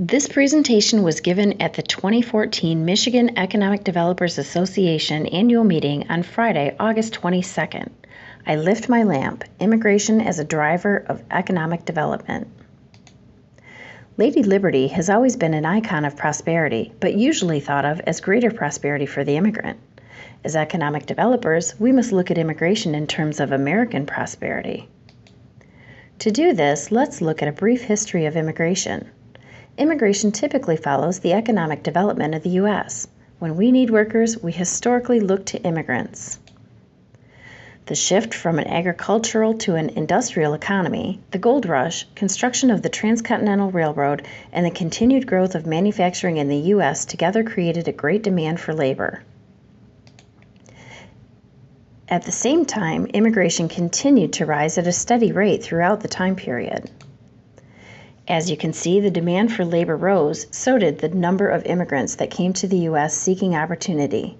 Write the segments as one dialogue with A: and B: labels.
A: This presentation was given at the 2014 Michigan Economic Developers Association annual meeting on Friday, August 22nd. I lift my lamp, immigration as a driver of economic development. Lady Liberty has always been an icon of prosperity, but usually thought of as greater prosperity for the immigrant. As economic developers, we must look at immigration in terms of American prosperity. To do this, let's look at a brief history of immigration. Immigration typically follows the economic development of the U.S. When we need workers, we historically look to immigrants. The shift from an agricultural to an industrial economy, the gold rush, construction of the Transcontinental Railroad, and the continued growth of manufacturing in the U.S. together created a great demand for labor. At the same time, immigration continued to rise at a steady rate throughout the time period. As you can see, the demand for labor rose, so did the number of immigrants that came to the U.S. seeking opportunity.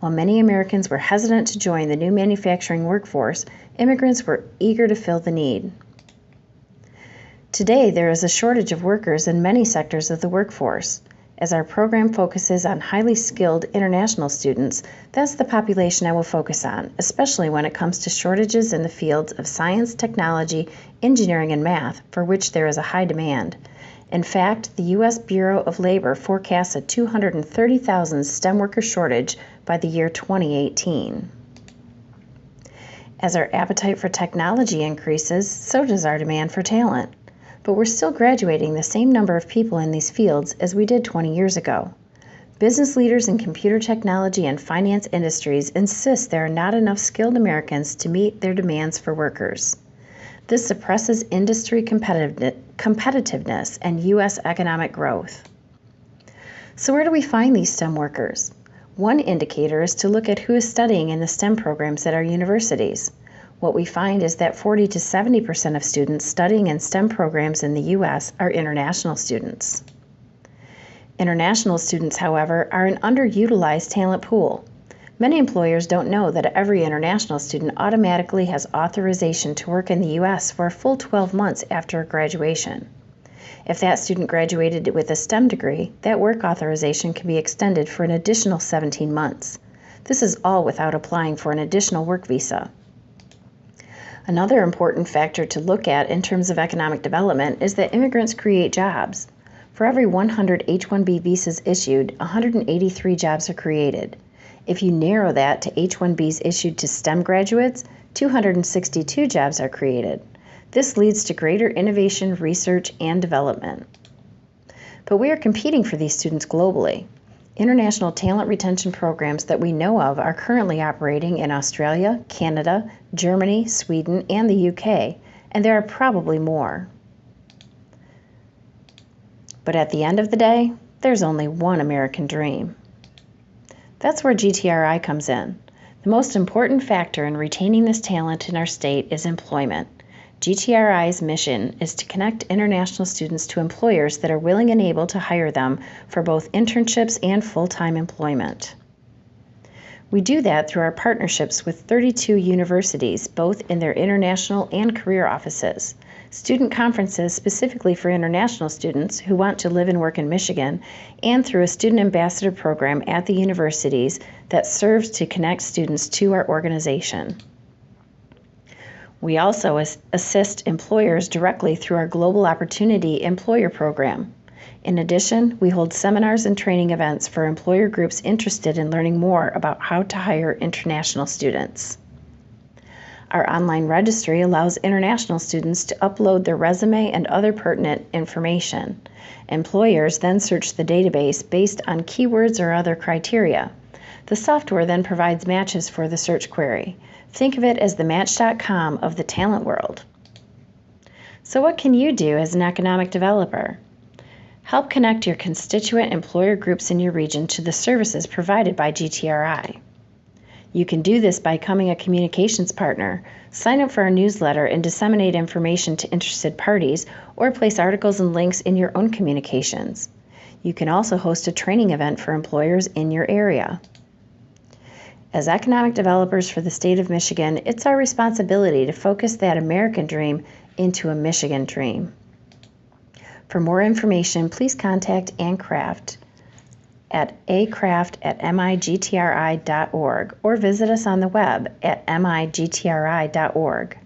A: While many Americans were hesitant to join the new manufacturing workforce, immigrants were eager to fill the need. Today, there is a shortage of workers in many sectors of the workforce. As our program focuses on highly skilled international students, that's the population I will focus on, especially when it comes to shortages in the fields of science, technology, engineering, and math, for which there is a high demand. In fact, the U.S. Bureau of Labor forecasts a 230,000 STEM worker shortage by the year 2018. As our appetite for technology increases, so does our demand for talent. But we're still graduating the same number of people in these fields as we did 20 years ago. Business leaders in computer technology and finance industries insist there are not enough skilled Americans to meet their demands for workers. This suppresses industry competitiveness and U.S. economic growth. So where do we find these STEM workers? One indicator is to look at who is studying in the STEM programs at our universities. What we find is that 40 to 70% of students studying in STEM programs in the U.S. are international students. International students, however, are an underutilized talent pool. Many employers don't know that every international student automatically has authorization to work in the U.S. for a full 12 months after graduation. If that student graduated with a STEM degree, that work authorization can be extended for an additional 17 months. This is all without applying for an additional work visa. Another important factor to look at in terms of economic development is that immigrants create jobs. For every 100 H-1B visas issued, 183 jobs are created. If you narrow that to H-1Bs issued to STEM graduates, 262 jobs are created. This leads to greater innovation, research, and development. But we are competing for these students globally. International talent retention programs that we know of are currently operating in Australia, Canada, Germany, Sweden, and the UK, and there are probably more. But at the end of the day, there's only one American dream. That's where GTRI comes in. The most important factor in retaining this talent in our state is employment. GTRI's mission is to connect international students to employers that are willing and able to hire them for both internships and full-time employment. We do that through our partnerships with 32 universities, both in their international and career offices, student conferences specifically for international students who want to live and work in Michigan, and through a student ambassador program at the universities that serves to connect students to our organization. We also assist employers directly through our Global Opportunity Employer Program. In addition, we hold seminars and training events for employer groups interested in learning more about how to hire international students. Our online registry allows international students to upload their resume and other pertinent information. Employers then search the database based on keywords or other criteria. The software then provides matches for the search query. Think of it as the Match.com of the talent world. So what can you do as an economic developer? Help connect your constituent employer groups in your region to the services provided by GTRI. You can do this by becoming a communications partner, sign up for our newsletter and disseminate information to interested parties, or place articles and links in your own communications. You can also host a training event for employers in your area. As economic developers for the state of Michigan, it's our responsibility to focus that American dream into a Michigan dream. For more information, please contact Ann Craft at acraft@migtri.org or visit us on the web at migtri.org.